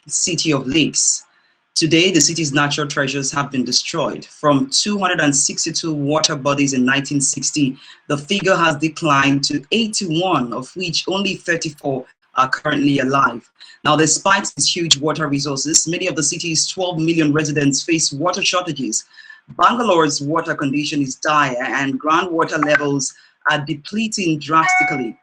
city of lakes. Today, the city's natural treasures have been destroyed. From 262 water bodies in 1960, the figure has declined to 81, of which only 34 are currently alive. Now, despite its huge water resources, many of the city's 12 million residents face water shortages. Bangalore's water condition is dire and groundwater levels are depleting drastically.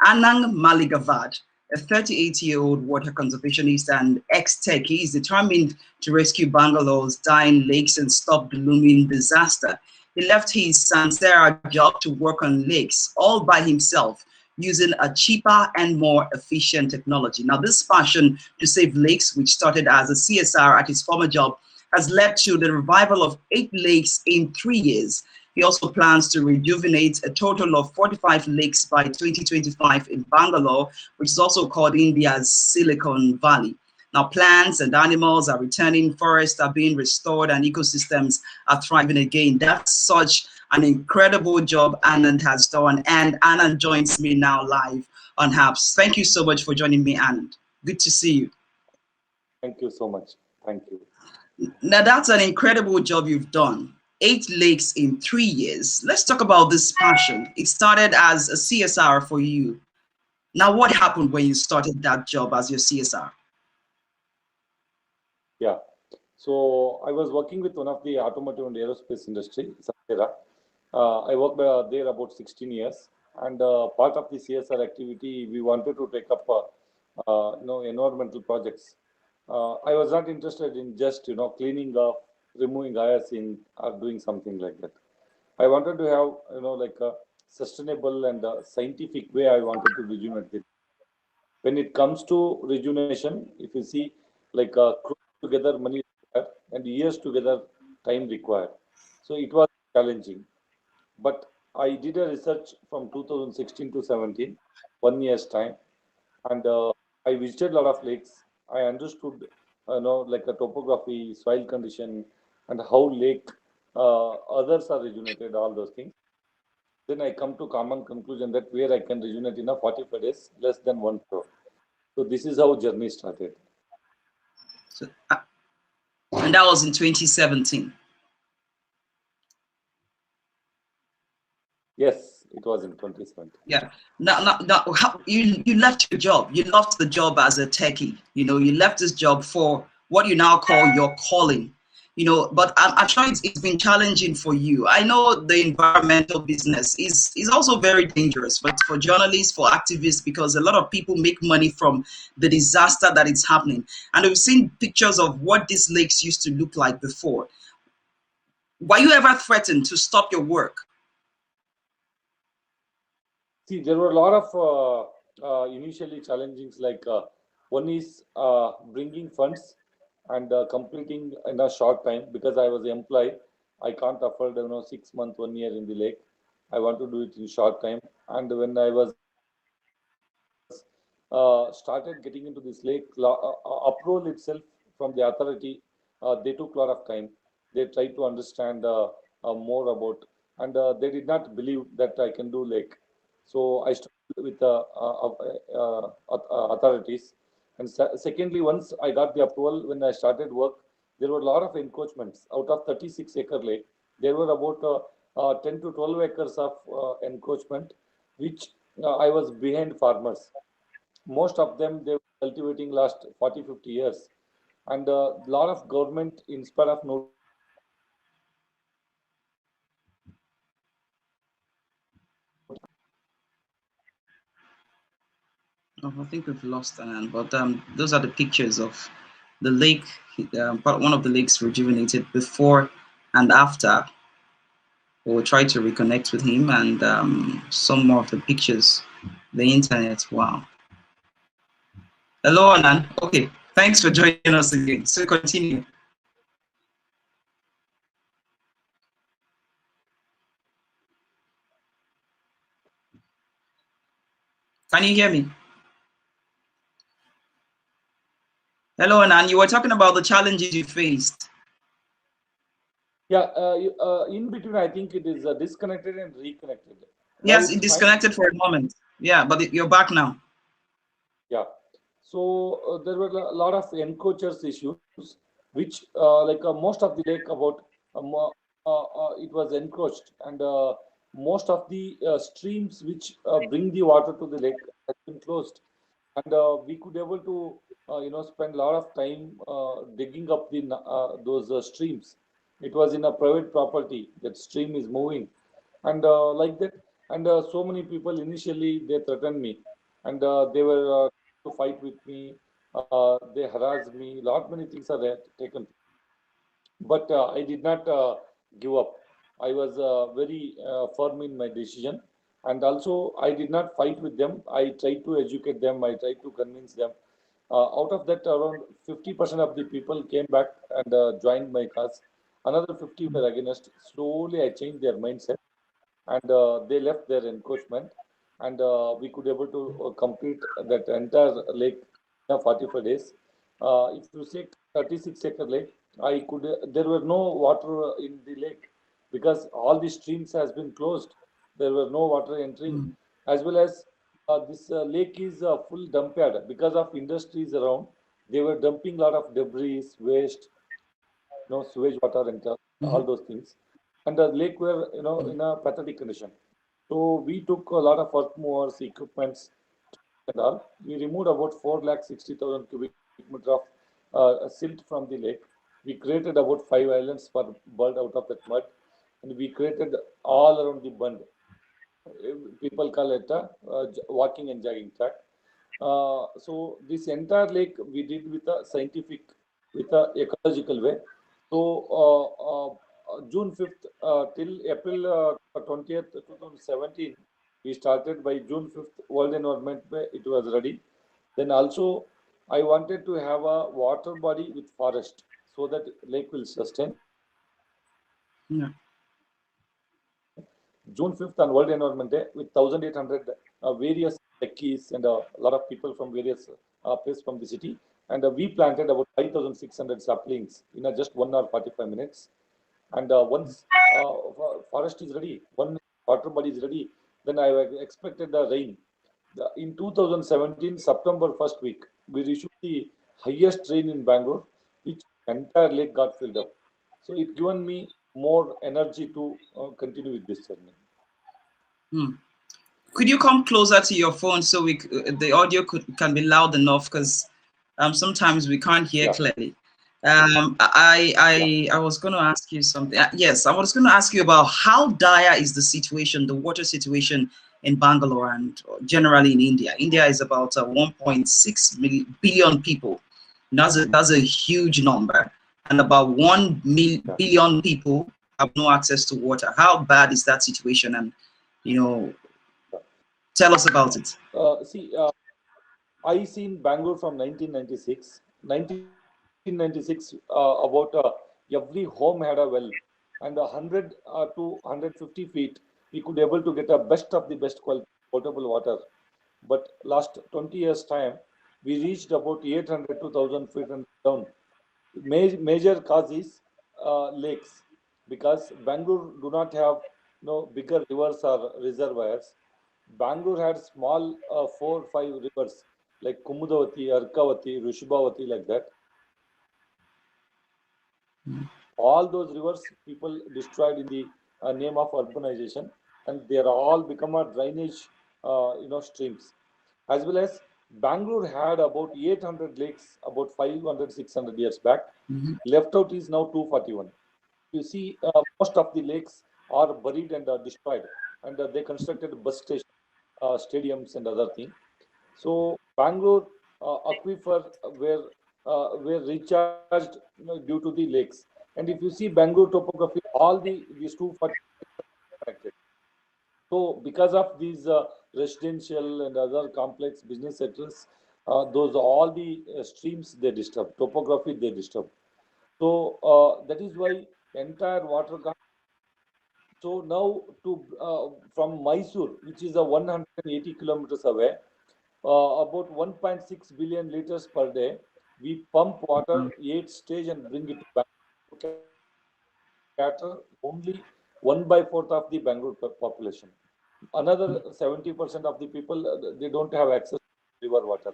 Anang Maligavad, a 38-year-old water conservationist and ex-Techie, is determined to rescue Bangalore's dying lakes and stop the looming disaster. He left his Sansera job to work on lakes all by himself, using a cheaper and more efficient technology. Now, this passion to save lakes, which started as a CSR at his former job, has led to the revival of 8 lakes in 3 years. He also plans to rejuvenate a total of 45 lakes by 2025 in Bangalore, which is also called India's Silicon Valley. Now, plants and animals are returning, forests are being restored, and ecosystems are thriving again. That's such an incredible job Anand has done, and Anand joins me now live on HAPS. Thank you so much for joining me, Anand. Good to see you. Thank you so much. Thank you. Now, that's an incredible job you've done. 8 lakes in 3 years. Let's talk about this passion. It started as a CSR for you. Now, what happened when you started that job as your CSR? Yeah. So I was working with one of the automotive and aerospace industry, Sansera. I worked there about 16 years, and part of the CSR activity, we wanted to take up, environmental projects. I was not interested in just, cleaning up, removing hyacinth, or doing something like that. I wanted to have, like a sustainable and scientific way. I wanted to rejuvenate it. When it comes to rejuvenation, if you see, like together money required and years together time required. So it was challenging. But I did a research from 2016 to 17, 1 year's time, and I visited a lot of lakes. I understood, like a topography, soil condition, and how lake others are rejuvenated, all those things. Then I come to common conclusion that where I can rejuvenate in a 45 days, less than 1 crore. So this is how journey started. So, and that was in 2017. Yes, it was in 2017. Yeah. Now you left your job. You left the job as a techie. You left this job for what you now call your calling. But I'm sure it's been challenging for you. I know the environmental business is also very dangerous, but for journalists, for activists, because a lot of people make money from the disaster that is happening. And we've seen pictures of what these lakes used to look like before. Were you ever threatened to stop your work? See, there were a lot of initially challenging, like one is bringing funds and completing in a short time, because I was employed. I can't afford 6 months, 1 year in the lake. I want to do it in short time. And when I was started getting into this lake, approval itself from the authority, they took a lot of time. They tried to understand more about, and they did not believe that I can do lake. So I started with authorities. And secondly, once I got the approval, when I started work, there were a lot of encroachments. Out of 36-acre lake, there were about 10 to 12 acres of encroachment, which I was behind farmers. Most of them, they were cultivating last 40, 50 years. And a lot of government, in spite of no. Oh, I think we've lost Anand, but those are the pictures of the lake, one of the lakes rejuvenated before and after. We'll try to reconnect with him, and some more of the pictures, the internet. Wow. Hello, Anand. Okay, thanks for joining us again. So continue. Can you hear me? Hello, Anand. You were talking about the challenges you faced. Yeah, in between, I think it is disconnected and reconnected. Yes, it disconnected for a moment. Yeah, but you're back now. Yeah. So there were a lot of encroachers issues, which most of the lake about it was encroached, and most of the streams which bring the water to the lake has been closed, and we could able to spend a lot of time digging up the those streams. It was in a private property. That stream is moving, and like that, and so many people initially they threatened me, and they were to fight with me. They harassed me. Lot many things are taken, but I did not give up. I was very firm in my decision, and also I did not fight with them. I tried to educate them. I tried to convince them. Out of that, around 50% of the people came back and joined my cause. Another 50 were against. Slowly, I changed their mindset, and they left their encroachment, and we could able to complete that entire lake in 45 days. If you say 36-acre lake, I could there were no water in the lake because all the streams has been closed. There were no water entering, Mm. as well as this lake is full dump yard because of industries around. They were dumping a lot of debris, waste, sewage water and all Mhm. those things. And the lake were, Mm. in a pathetic condition. So we took a lot of earth movers, equipments and all. We removed about 4,60,000 cubic meter of silt from the lake. We created about 5 islands for bird out of that mud. And we created all around the bund. People call it a walking and jogging track. So this entire lake we did with a scientific, with a ecological way. So June 5th till April 20th, 2017, we started. By June 5th, World Environment Day, it was ready. Then also, I wanted to have a water body with forest so that lake will sustain. Yeah. June 5th on World Environment Day with 1,800 various techies and a lot of people from various places from the city. And we planted about 5,600 saplings in just 1 hour 45 minutes. And once forest is ready, one water body is ready, then I expected the rain. In 2017, September first week, we received the highest rain in Bangalore, which entire lake got filled up. So it given me more energy to continue with this journey. Mm. Could you come closer to your phone so the audio can be loud enough, because sometimes we can't hear Yeah, clearly. yeah. I was going to ask you something. Yes, I was going to ask you about how dire is the situation, the water situation in Bangalore and generally in India. India is about 1.6 billion people. That's a huge number, and about 1 billion people have no access to water. How bad is that situation? And you know, tell us about it. See, I seen Bangalore from 1996. 1996, about every home had a well, and 100 to 150 feet, we could able to get a best of the best quality potable water. But last 20 years time, we reached about 800 to 1,000 feet and down. Major cause is lakes, because Bangalore do not have bigger rivers or reservoirs. Bangalore had small 4 5 rivers like Kumudavati, Arkavati, Rushbavati, like that. All those rivers people destroyed in the name of urbanization, and they are all become a drainage, streams. As well as Bangalore had about 800 lakes about 500 600 years back. Mhm. Left out is now 241. You see, most of the lakes are buried and destroyed, and they constructed bus stations, stadiums, and other things. So Bangalore aquifer were recharged, due to the lakes. And if you see Bangalore topography, all these 240 connected. So because of these residential and other complex business sectors, those all the streams they disturb, topography they disturb. So that is why entire water. So now to from Mysore, which is a 180 kilometers away, about 1.6 billion liters per day, we pump water 8 stage and bring it back to cater only 1/4 of the Bangalore population. Another 70% of the people they don't have access to river water.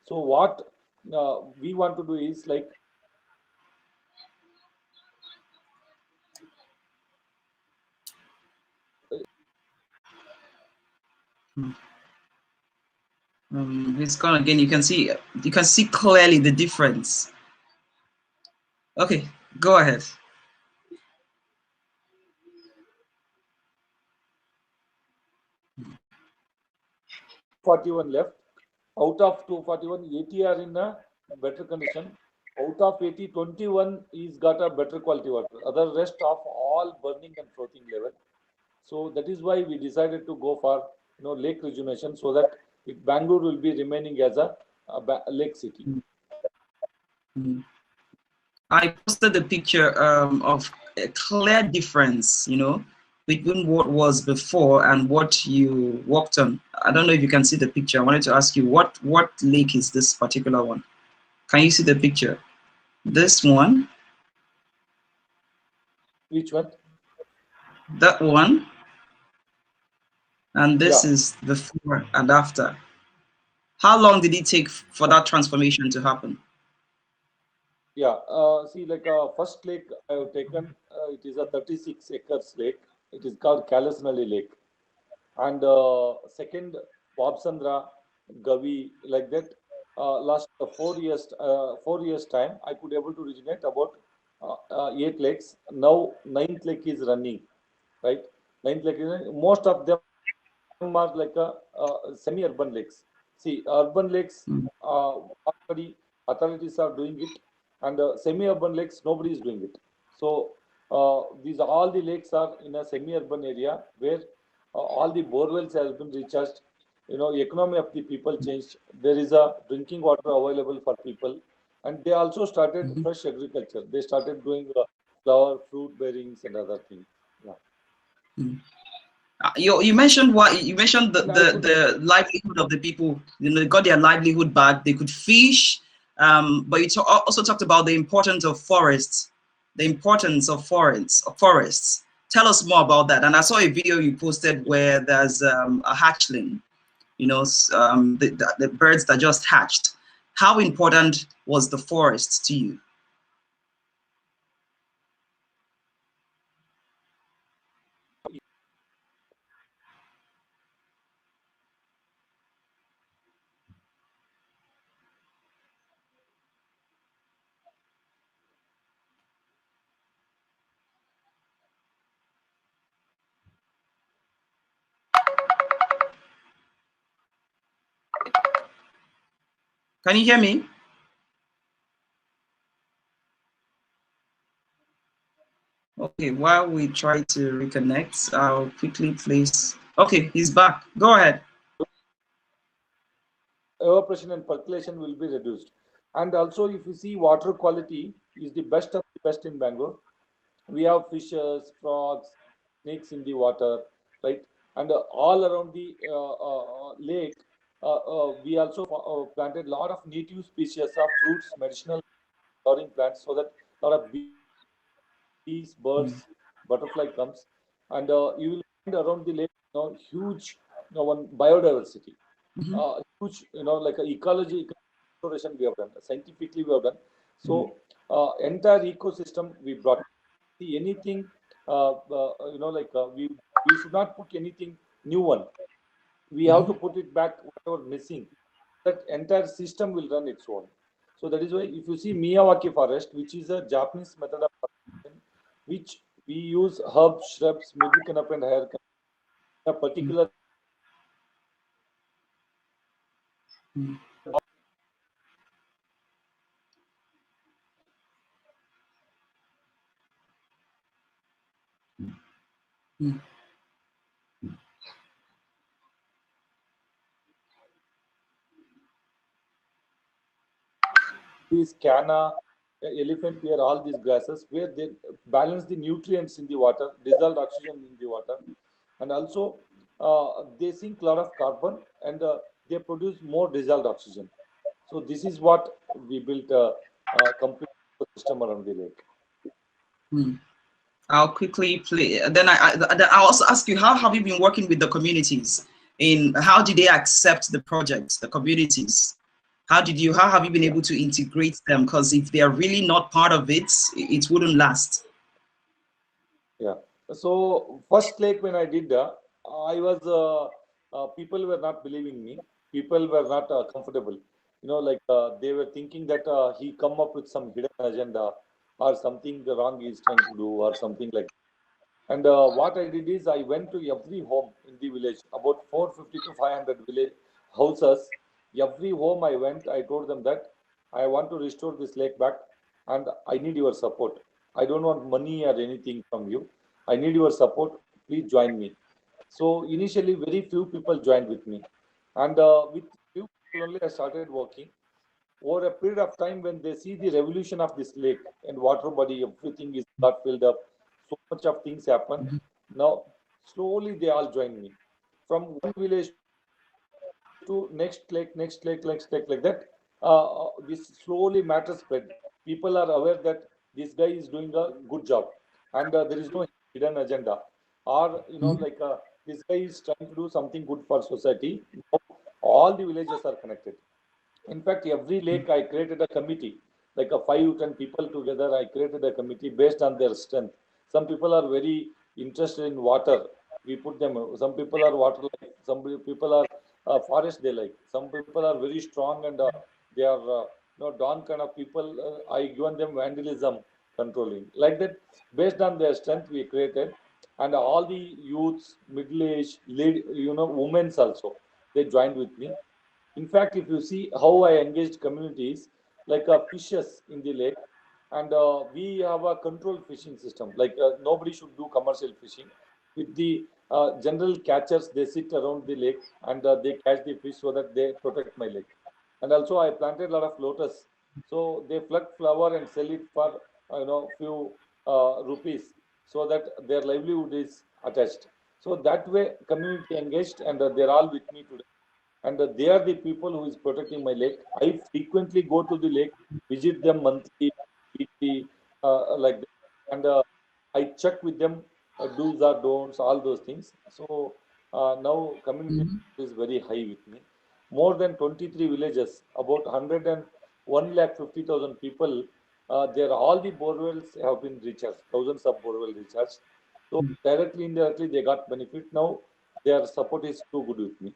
So what we want to do is like It's gone again. You can see clearly the difference. Okay, go ahead. 41 left. Out of 241, 80 are in a better condition. Out of 80, 21 is got a better quality water. Other rest of all burning and frothing level. So that is why we decided to go for lake rejuvenation, so that Bangalore will be remaining as a lake city. I posted the picture of a clear difference, between what was before and what you worked on. I don't know if you can see the picture. I wanted to ask you, what lake is this particular one? Can you see the picture? This one? Which one? That one? And this is before and after. How long did it take for that transformation to happen? Yeah, see, like first lake I have taken, it is a 36 acres lake. It is called Kalasnali Lake. And second, Babsandra, Gavi, like that. Last 4 years time, I could able to originate about 8 lakes. Now ninth lake is running, right? Ninth lake is running. Most of them are like semi-urban lakes. See, urban lakes, already authorities are doing it, and semi-urban lakes, nobody is doing it. So these all the lakes are in a semi-urban area where all the borewells has been recharged. Economy of the people changed. There is a drinking water available for people, and they also started fresh agriculture. They started doing flower, fruit bearings, and other things. Yeah. You mentioned the livelihood of the people. They got their livelihood back. They could fish, but you also talked about the importance of forests. The importance of forests. Tell us more about that. And I saw a video you posted where there's a hatchling. The birds that just hatched. How important was the forest to you? Can you hear me? Okay, while we try to reconnect, I'll quickly place. Okay, he's back. Go ahead. Evaporation and percolation will be reduced. And also, if you see, water quality is the best of the best in Bangalore. We have fishes, frogs, snakes in the water, right? And all around the lake, we also planted a lot of native species of fruits, medicinal flowering plants, so that a lot of bees, birds, butterfly comes, and you will find around the lake, huge, one biodiversity, huge, like ecology exploration we have done, scientifically we have done. So entire ecosystem we brought. See anything, we should not put anything new one. We have to put it back whatever missing. That entire system will run its own. So that is why if you see Miyawaki forest, which is a Japanese method of forest, which we use herbs, shrubs, middle canop and higher canop, a particular these canna, elephant ear, all these grasses, where they balance the nutrients in the water, dissolved oxygen in the water, and also they sink a lot of carbon, and they produce more dissolved oxygen. So this is what we built a complete system around the lake. I'll quickly play. Then I'll also ask you, how have you been working with the communities? How did they accept the project, the communities? How have you been Yeah. able to integrate them? Because if they are really not part of it, it wouldn't last. Yeah. So first lake when I did, I was people were not believing me. People were not comfortable. Like they were thinking that he come up with some hidden agenda or something wrong he's trying to do or something like. And what I did is I went to every home in the village, about 450 to 500 village houses. Every home I went, I told them that I want to restore this lake back and I need your support. I don't want money or anything from you. I need your support. Please join me. So initially, very few people joined with me. And with few people only, I started working. Over a period of time, when they see the revolution of this lake and water body, everything is got filled up, so much of things happen. Now slowly they all join me, from one village to next lake, next lake, next lake, like that. This slowly matter spread. People are aware that this guy is doing a good job, and there is no hidden agenda, or like this guy is trying to do something good for society. Now, all the villages are connected. In fact, every lake I created a committee, like a 5 to 10 people together. I created a committee based on their strength. Some people are very interested in water. We put them. Some people are water like. Some people are forest they like. Some people are very strong and they are dawn kind of people. I given them vandalism controlling like that. Based on their strength, we created, and all the youths, middle age, lead, women's also they joined with me. In fact, if you see how I engaged communities, like fishes in the lake, and we have a controlled fishing system. Like nobody should do commercial fishing. With the general catchers, they sit around the lake and they catch the fish so that they protect my lake. And also, I planted a lot of lotus, so they pluck flower and sell it for few rupees, so that their livelihood is attached. So that way, community engaged, and they're all with me today, and they are the people who is protecting my lake. I frequently go to the lake, visit them monthly, weekly, like that, and I check with them do's or don'ts, all those things. So now community is very high with me. More than 23 villages, about 101 lakh 50,000 people. There all the borewells have been recharged, thousands of borewell recharged. So directly, indirectly, they got benefit. Now their support is too good with me.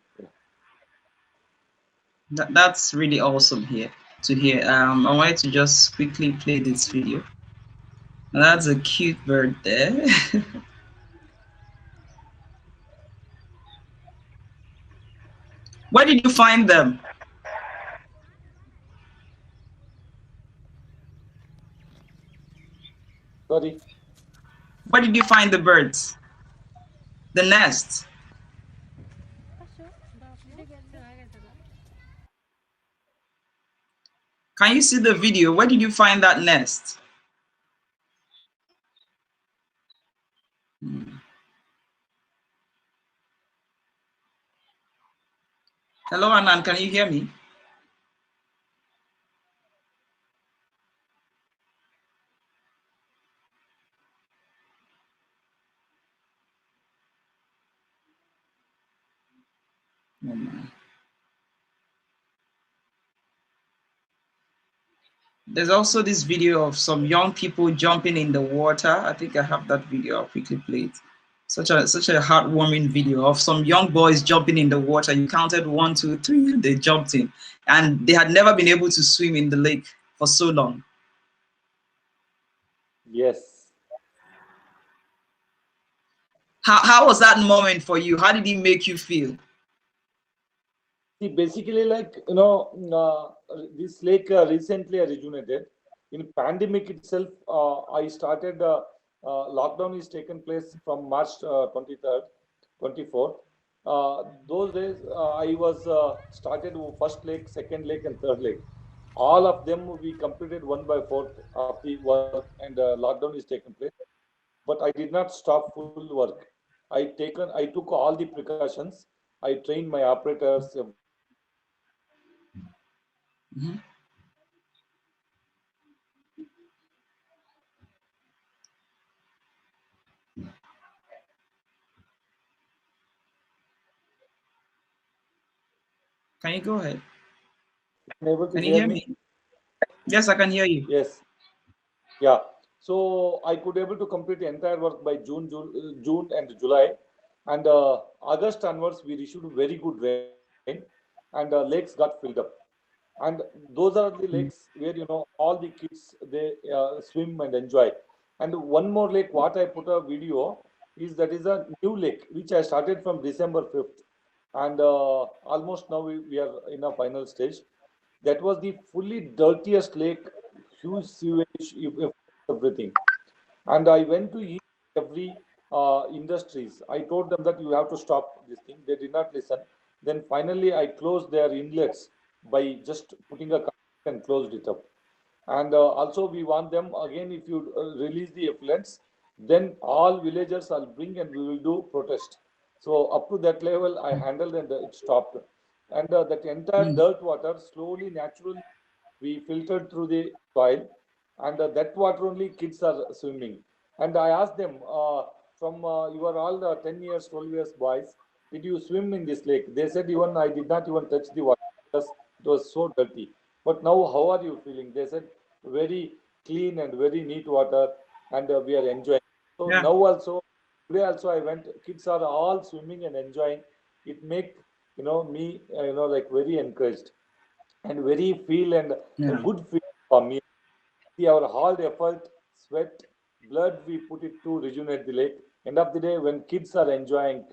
Yeah. That's really awesome here to hear. I wanted to just quickly play this video. That's a cute bird there. Where did you find them? Sorry. Where did you find the birds? The nest. Can you see the video? Where did you find that nest? Hello, Anand. Can you hear me? Oh my. There's also this video of some young people jumping in the water. I think I have that video. I'll quickly play it. Such a heartwarming video of some young boys jumping in the water. You counted 1, 2, 3, and they jumped in, and they had never been able to swim in the lake for so long. Yes. How was that moment for you? How did it make you feel? See, basically, like this lake recently rejuvenated. In pandemic itself, I started. Lockdown is taken place from March 23rd, 24th. Those days, I was started first lake, second lake, and third lake. All of them we completed one by fourth of the work, and lockdown is taken place. But I did not stop full work. I took all the precautions. I trained my operators, everything. Mhm. Can you go ahead? able to Can you hear hear me? me? Yes, I can hear you. Yes. Yeah. So I could able to complete the entire work by June and July, and August onwards we received very good rain, and lakes got filled up. And those are the lakes Mm, where all the kids they swim and enjoy. And one more lake, what I put a video is that is a new lake which I started from December 5th, and almost now we are in a final stage. That was the fully dirtiest lake, huge sewage, everything. And I went to each every industries. I told them that you have to stop this thing. They did not listen. Then finally, I closed their inlets by just putting a concrete and closed it up. And also, we want them again. If you release the effluents, then all villagers I'll bring and we will do protest. So up to that level, I handled and it stopped. And that entire mm, dirt water slowly, naturally, we filtered through the soil, and that water only kids are swimming. And I asked them, from you are all 10 years, 12 years boys, did you swim in this lake? They said, even I did not even touch the water because it was so dirty. But now, how are you feeling? They said, very clean and very neat water, and we are enjoying. So yeah, now also, today also I went. Kids are all swimming and enjoying. It make me like very encouraged and very feel and a yeah, good feel for me. See our hard effort, sweat, blood we put it to rejuvenate the lake. End of the day, when kids are enjoying,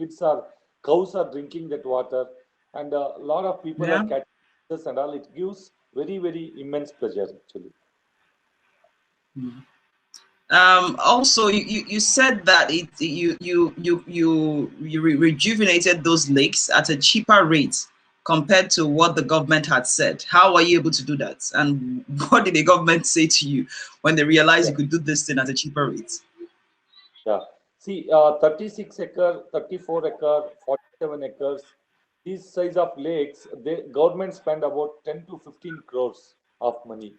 cows are drinking that water, and a lot of people are yeah. catching this and all. It gives very very immense pleasure actually. Mm. Also, you said that you rejuvenated those lakes at a cheaper rate compared to what the government had said. How were you able to do that? And what did the government say to you when they realized Yeah, you could do this thing at a cheaper rate? yeah. See, 36 acre, 34 acre, 47 acres. These size of lakes, the government spend about 10 to 15 crores of money,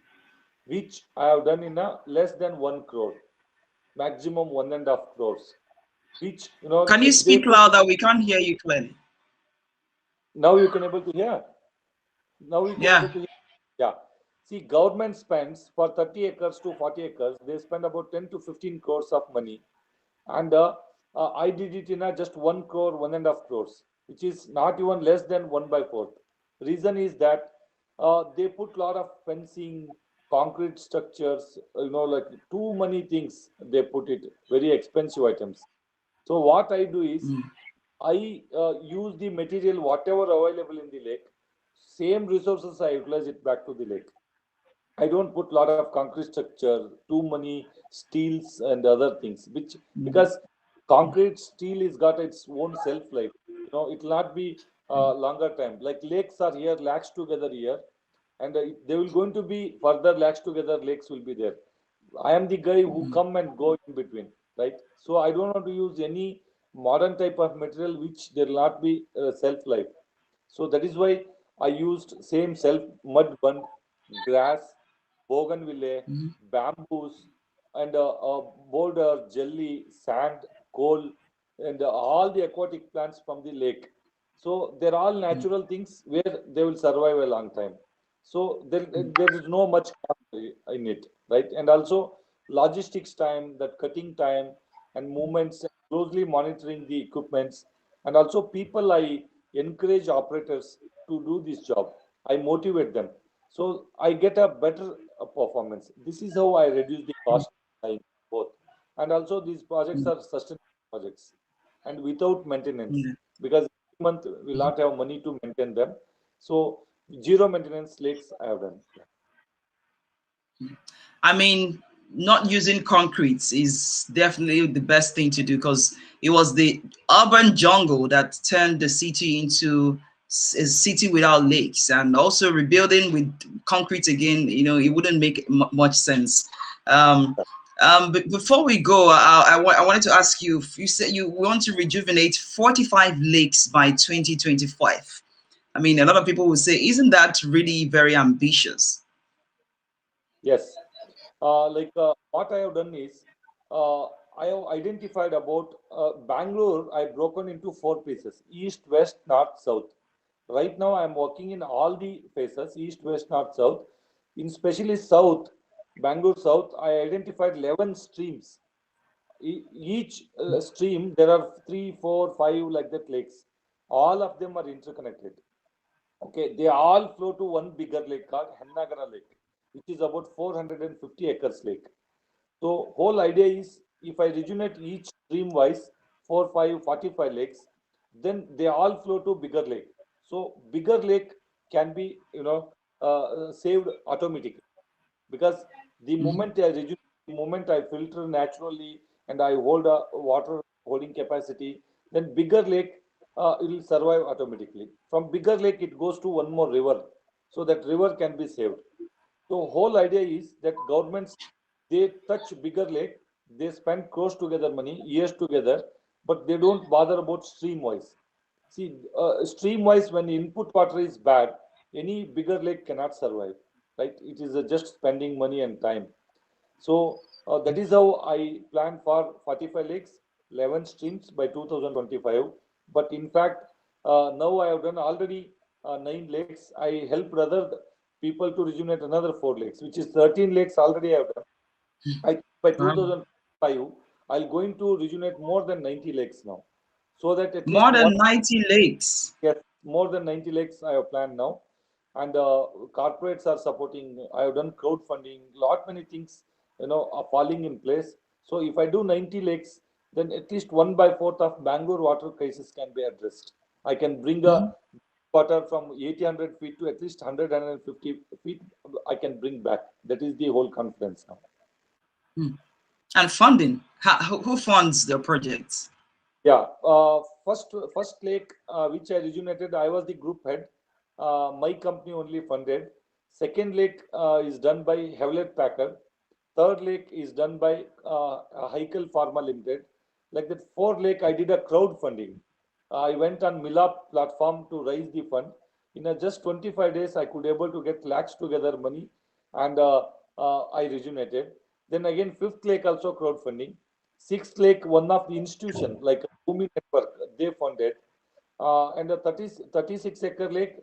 which I have done in a less than 1 crore, maximum 1.5 crores. Which Can you they speak put. louder? We can't hear you clearly. Now you can able to hear. Now you can able Yeah. to hear. Yeah. See, government spends for 30 acres to 40 acres. They spend about 10 to 15 crores of money, and I did it in a just 1 crore, 1.5 crores, which is not even less than 1/4. Reason is that they put lot of fencing, concrete structures, like too many things. They put it very expensive items. So what I do is Mm, I use the material whatever available in the lake. Same resources I utilize it back to the lake. I don't put a lot of concrete structure, too many steels and other things, which mm, because concrete steel is got its own shelf life. It will not be longer time. Like lakes are here, lakhs together here, and they will going to be further lakhs together. Lakes will be there. I am the guy who mm, come and go in between, right? So I don't want to use any modern type of material which there will not be self life. So that is why I used same self mud bund, grass, bougainvillea, mm, bamboos, and boulder, jelly, sand, coal, and all the aquatic plants from the lake. So they're all mm, natural things where they will survive a long time. So mm, there is no much cost in it, right? And also logistics time, that cutting time and movements, closely monitoring the equipments, and also people I encourage operators to do this job. I motivate them, so I get a better performance. This is how I reduce the mm, cost time both, and also these projects mm, are sustainable projects and without maintenance yeah. because every month we'll not have money to maintain them. So zero maintenance lakes I have done. Yeah. I mean, not using concrete is definitely the best thing to do because it was the urban jungle that turned the city into a city without lakes, and also rebuilding with concrete again, it wouldn't make much sense. Um, but before we go, I wanted to ask you, you said you want to rejuvenate 45 lakes by 2025. I mean, a lot of people will say, isn't that really very ambitious? Yes. What I have done is uh, I have identified about Bangalore. I broken into four pieces: east, west, north, south. Right now, I am working in all the phases, east, west, north, south. In especially south, Bangalore south, I identified 11 streams. Each stream, there are 3, 4, 5 like that lakes. All of them are interconnected. Okay, they all flow to one bigger lake called Hennagara Lake, which is about 450 acres lake. So whole idea is if I rejuvenate each stream wise 4, 5, 45 lakes, then they all flow to bigger lake. So bigger lake can be saved automatically because the Mhm. moment I rejuvenate, the moment I filter naturally and I hold a water holding capacity, then bigger lake it will survive automatically. From bigger lake it goes to one more river, so that river can be saved. So whole idea is that governments they touch bigger lake, they spend crores together money, years together, but they don't bother about stream wise. See, stream wise, when input water is bad, any bigger lake cannot survive, right? It is just spending money and time. So that is how I plan for 45 lakes, 11 streams by 2025. But in fact, now I have done already 9 lakes. I helped other people to rejuvenate another 4 lakes, which is 13 lakes already I have done. I by Wow. 2005, I'll going to rejuvenate more than 90 lakes now, so that at least More one. than 90 lakes. Yes, more than 90 lakes I have planned now, and corporates are supporting. I have done crowdfunding, lot many things, are falling in place. So if I do 90 lakes, then at least 1/4 of Bangalore water crisis can be addressed. I can bring a Mhm. water from 800 feet to at least 150 feet. I can bring back. That is the whole confidence now. Mm. And funding. Who funds the projects? Yeah, first lake which I rejuvenated, I was the group head. My company only funded. Second lake is done by Hewlett Packard. Third lake is done by Heikel Pharma Limited. Like that, fourth lake I did a crowdfunding. I went on Milap platform to raise the fund. In just 25 days, I could able to get lakhs together money, and I rejuvenated. Then again, fifth lake also crowdfunding. Sixth lake, one of the institution like Bhumi Network, they funded. And the 36-acre lake,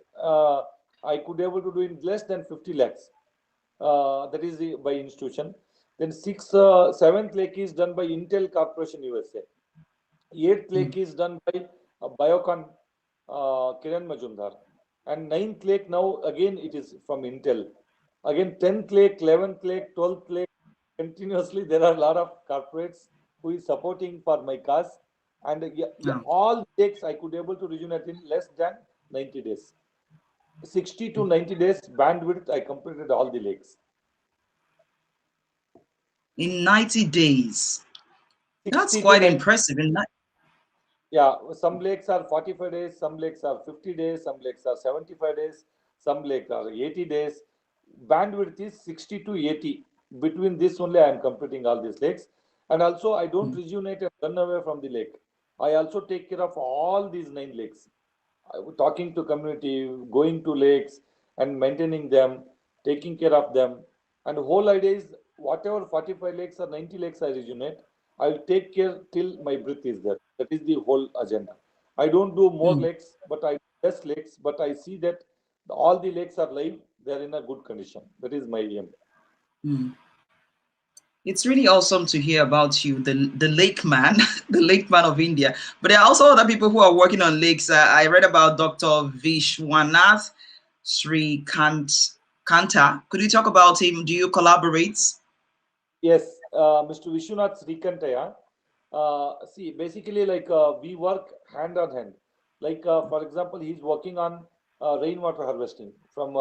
I could able to do in less than 50 lakhs. That is the, by institution. Then seventh lake is done by Intel Corporation USA. Eighth Mm. lake is done by Biocon Kiran Majumdar. And ninth lake now again it is from Intel. Again 10th lake, 11th lake, 12th lake. Continuously there are a lot of corporates who is supporting for my cause. And yeah, yeah, Oh. all lakes I could able to rejuvenate in less than 90 days. 60 to 90 days bandwidth I completed all the lakes. In 90 days. That's 60 to quite 90. impressive. Yeah, some lakes are 45 days, some lakes are 50 days, some lakes are 75 days, some lakes are 80 days. Bandwidth is 60 to 80. Between this only I am completing all these lakes. And also I don't Mm. rejuvenate and run away from the lake. I also take care of all these 9 lakes. Talking to community, going to lakes and maintaining them, taking care of them. And the whole idea is whatever 45 lakes or 90 lakes I rejuvenate, I'll take care till my breath is there. That is the whole agenda. I don't do more Mm. lakes, but I do less lakes, but I see that all the lakes are live, they're in a good condition. That is my aim. Mm. It's really awesome to hear about you, the lake man, the lake man of India. But there are also other people who are working on lakes. I read about Dr. Vishwanath Kanta. Could you talk about him? Do you collaborate? Yes, Mr. Vishwanath Sethi. See, basically, like we work hand on hand. Like, for example, he's working on rainwater harvesting from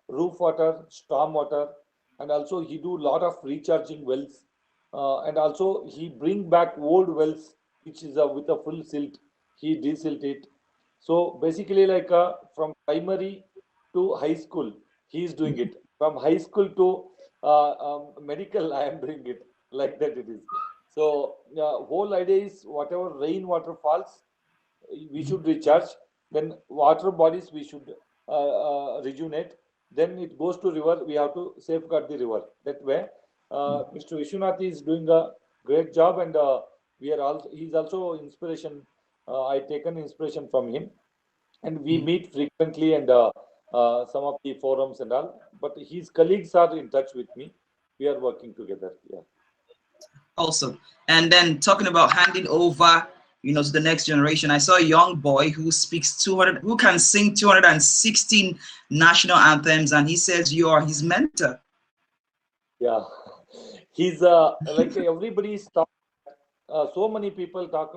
roof water, storm water, and also he do lot of recharging wells, and also he bring back old wells which is with a full silt. He desilt it. So basically, like from primary to high school, he is doing it. From high school to medical, I am doing it like that. It is. So whole idea is whatever rainwater falls, we should recharge. Then water bodies we should rejuvenate. Then it goes to river. We have to safeguard the river. That way, Mr. Vishwanath is doing a great job, and we are also. He's also inspiration. I taken inspiration from him. and we meet frequently and some of the forums and all. But his colleagues are in touch with me. We are working together. Yeah. Awesome. And then talking about handing over, to the next generation, I saw a young boy who speaks 200, who can sing 216 national anthems, and he says you are his mentor. Yeah, he's like everybody's talk. So many people talk.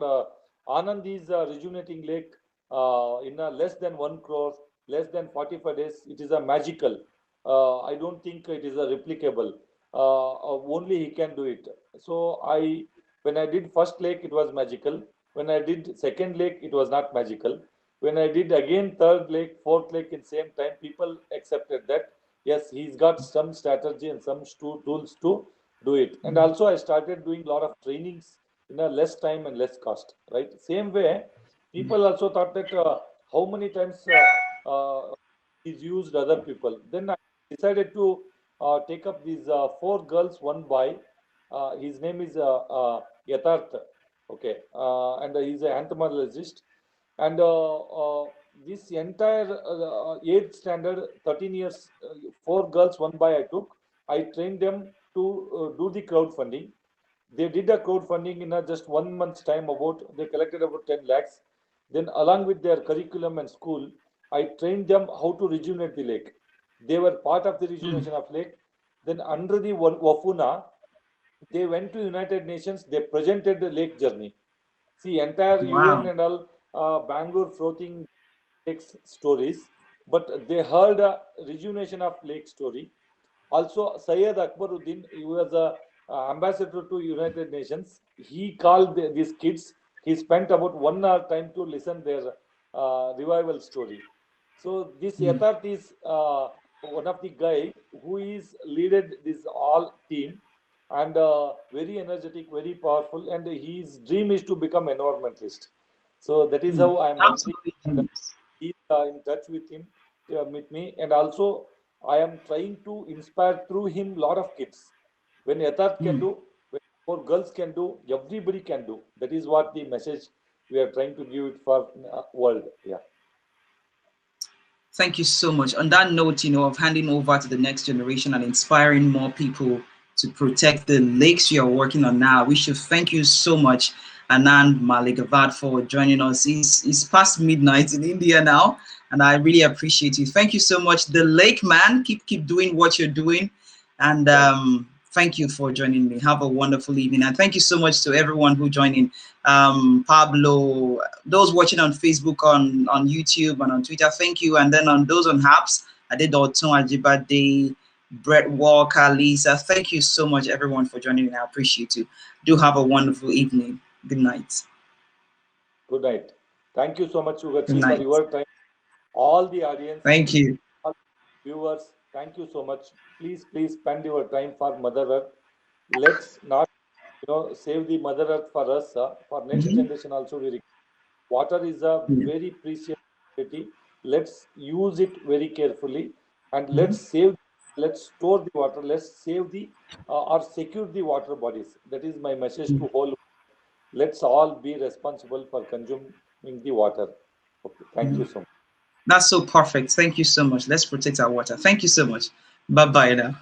Anand is rejuvenating lake in less than 1 crore, less than 45 days. It is a magical. I don't think it is a replicable. Only he can do it. So when I did first lake, it was magical. When I did second lake, it was not magical. When I did again third lake, fourth lake in same time, people accepted that yes, he's got some strategy and some tools to do it. And also I started doing a lot of trainings in a less time and less cost, right? Same way, people also thought that how many times he's used other people. Then I decided to take up these 4 girls, 1 boy. His name is Yatharth, okay, and he's an entomologist. And this entire 8th standard, 13 years, 4 girls, 1 boy I took. I trained them to do the crowdfunding. They did a crowdfunding in just 1 month's time. They collected about 10 lakhs. Then, along with their curriculum and school, I trained them how to rejuvenate the lake. They were part of the rejuvenation of lake. Then, under the Wafuna, they went to United Nations. They presented the lake journey. See, entire Wow. UN and all Bangalore floating lakes stories, but they heard a rejuvenation of lake story. Also, Syed Akbaruddin, he was a ambassador to United Nations. He called these kids. He spent about 1 hour time to listen their revival story. So this Yatharth is one of the guy who is leaded this all team and very energetic, very powerful, and his dream is to become environmentalist. So that is how I am helping. Absolutely. He's in touch with me, and also I am trying to inspire through him a lot of kids. When Yatharth can do, when 4 girls can do, everybody can do. That is what the message we are trying to give it for world. Yeah. Thank you so much. On that note, of handing over to the next generation and inspiring more people to protect the lakes you are working on now, we should thank you so much, Anand Maligavad, for joining us. It's past midnight in India now, and I really appreciate you. Thank you so much. The Lake Man, keep doing what you're doing, and thank you for joining me. Have a wonderful evening, and thank you so much to everyone who joined in. Pablo, those watching on Facebook, on YouTube, and on Twitter, thank you. And then on those on apps, Adedotun Ajibade, Brett Walker, Lisa, thank you so much, everyone, for joining in. I appreciate you. Do have a wonderful evening. Good night. Good night. Thank you so much, Good Ugachi, for night. your time. All the audience, Thank you. all viewers, thank you so much. Please spend your time for Mother Earth. Let's not, save the Mother Earth for us. For next generation also, water is a very precious quality. Let's use it very carefully, and let's store the water. Let's save or secure the water bodies. That is my message to whole. Let's all be responsible for consuming the water. Okay, thank you so much. That's so perfect. Thank you so much. Let's protect our water. Thank you so much. Bye-bye now.